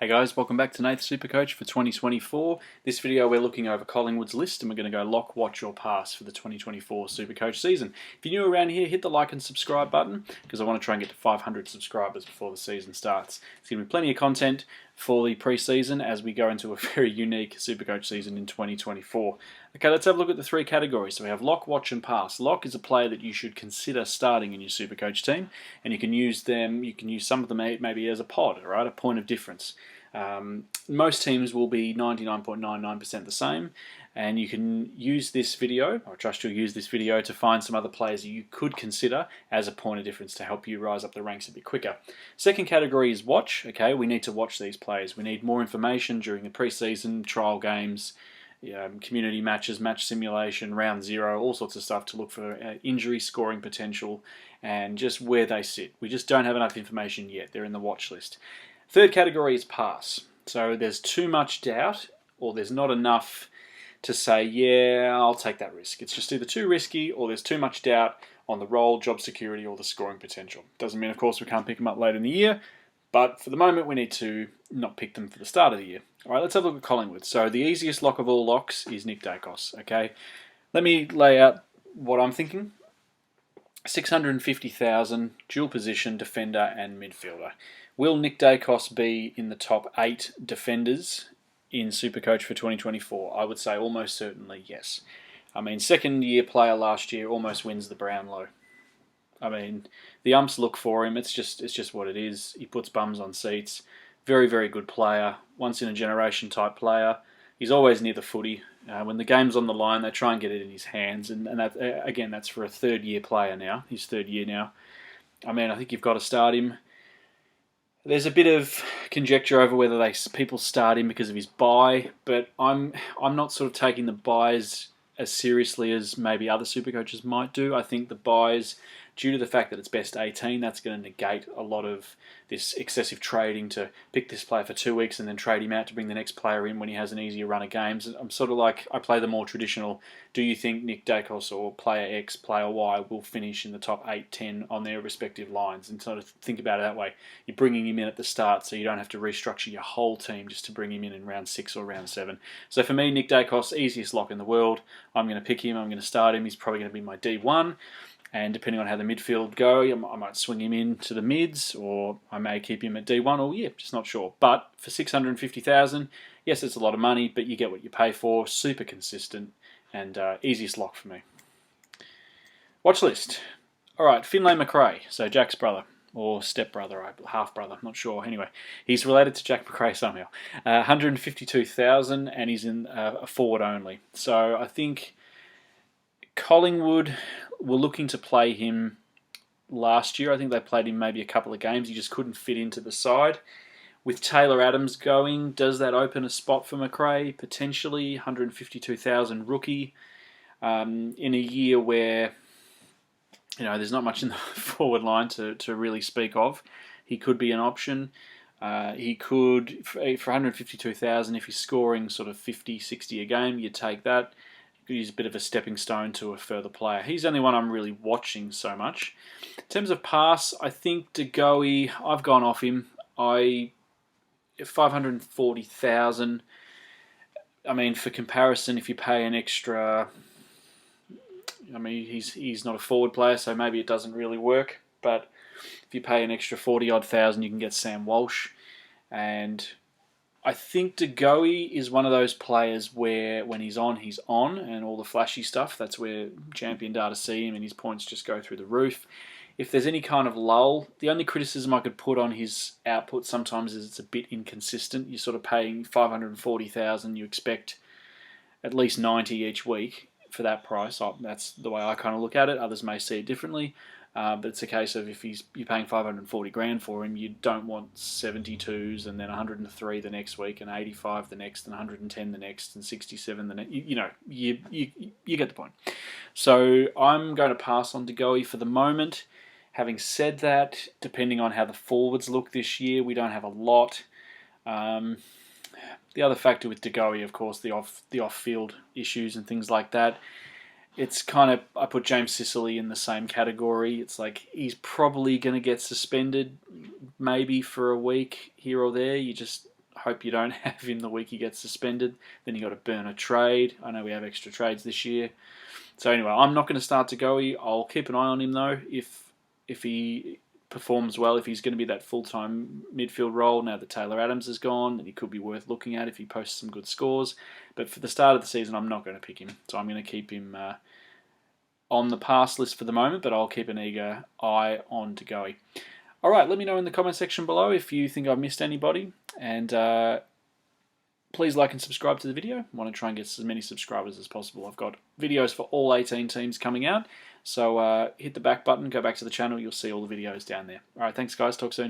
Hey guys, welcome back to SuperCoach for 2024. This video we're looking over Collingwood's list and we're going to go lock, watch or pass for the 2024 SuperCoach season. If you're new around here, hit the like and subscribe button because I want to try and get to 500 subscribers before the season starts. There's going to be plenty of content for the pre-season as we go into a very unique SuperCoach season in 2024. Okay, let's have a look at the three categories. So we have lock, watch and pass. Lock is a player that you should consider starting in your SuperCoach team, and you can use some of them maybe as a pod, right? A point of difference. Most teams will be 99.99% the same, and you can use this video, or I trust you'll use this video to find some other players that you could consider as a point of difference to help you rise up the ranks a bit quicker. Second category is watch. Okay, we need to watch these players. We need more information during the preseason, trial games, community matches, match simulation, round zero, all sorts of stuff to look for injury, scoring potential, and just where they sit. We just don't have enough information yet. They're in the watch list. Third category is pass. So there's too much doubt or there's not enough to say, yeah, I'll take that risk. It's just either too risky or there's too much doubt on the role, job security or the scoring potential. Doesn't mean, of course, we can't pick them up later in the year, but for the moment we need to not pick them for the start of the year. All right, let's have a look at Collingwood. So the easiest lock of all locks is Nick Daicos. Okay, let me lay out what I'm thinking. 650,000, dual position, defender and midfielder. Will Nick Daicos be in the top 8 defenders in SuperCoach for 2024? I would say almost certainly yes. I mean, second year player last year almost wins the Brownlow. I mean, the umps look for him. It's just what it is. He puts bums on seats. Very, very good player. Once in a generation type player. He's always near the footy. When the game's on the line, they try and get it in his hands. And that, again, that's for a third year player now. His third year now. I mean, I think you've got to start him. There's a bit of conjecture over whether people start him because of his bye, but I'm not sort of taking the buys as seriously as maybe other supercoaches might do. I think the buys, due to the fact that it's best 18, that's going to negate a lot of this excessive trading to pick this player for 2 weeks and then trade him out to bring the next player in when he has an easier run of games. I'm sort of like, I play the more traditional, do you think Nick Daicos or player X, player Y will finish in the top 8, 10 on their respective lines, and sort of think about it that way. You're bringing him in at the start so you don't have to restructure your whole team just to bring him in round 6 or round 7. So for me, Nick Daicos, easiest lock in the world. I'm going to pick him, I'm going to start him, he's probably going to be my D1. And depending on how the midfield go, I might swing him into the mids, or I may keep him at D1, or just not sure. But for 650,000, yes, it's a lot of money, but you get what you pay for. Super consistent and easiest lock for me. Watch list. All right, Finlay McRae, so Jack's brother or stepbrother, half brother, not sure. Anyway, he's related to Jack McRae somehow. 152,000, and he's in a forward only. So I think Collingwood were looking to play him last year. I think they played him maybe a couple of games. He just couldn't fit into the side. With Taylor Adams going, does that open a spot for McRae? Potentially. 152,000 rookie. In a year where there's not much in the forward line to really speak of. He could be an option. He could, for 152,000, if he's scoring sort of 50, 60 a game, you take that. He's a bit of a stepping stone to a further player. He's the only one I'm really watching so much. In terms of pass, I think De Goey, I've gone off him. 540,000. I mean, for comparison, if you pay an extra, he's not a forward player, so maybe it doesn't really work. But if you pay an extra 40-odd thousand, you can get Sam Walsh. And I think De Goey is one of those players where when he's on, and all the flashy stuff, that's where champion data see him and his points just go through the roof. If there's any kind of lull, the only criticism I could put on his output sometimes is it's a bit inconsistent. You're sort of paying 540,000, you expect at least 90 each week for that price. That's the way I kind of look at it. Others may see it differently. But it's a case of if you're paying 540 grand for him, you don't want 72s and then 103 the next week and 85 the next and 110 the next and 67 the next. You get the point. So I'm going to pass on De Goey for the moment. Having said that, depending on how the forwards look this year, we don't have a lot. The other factor with De Goey, of course, the off-field issues and things like that. It's kind of, I put James Sicily in the same category. It's like he's probably going to get suspended maybe for a week here or there. Hope you don't have him the week he gets suspended. Then you got to burn a trade. I know we have extra trades this year. So anyway, I'm not going to start Tagoe. I'll keep an eye on him though. If he performs well, if he's going to be that full-time midfield role now that Taylor Adams is gone, then he could be worth looking at if he posts some good scores. But for the start of the season, I'm not going to pick him. So I'm going to keep him on the pass list for the moment, but I'll keep an eager eye on Tagoe. All right, let me know in the comment section below if you think I've missed anybody. And please like and subscribe to the video. I want to try and get as many subscribers as possible. I've got videos for all 18 teams coming out. So hit the back button, go back to the channel. You'll see all the videos down there. All right, thanks guys. Talk soon.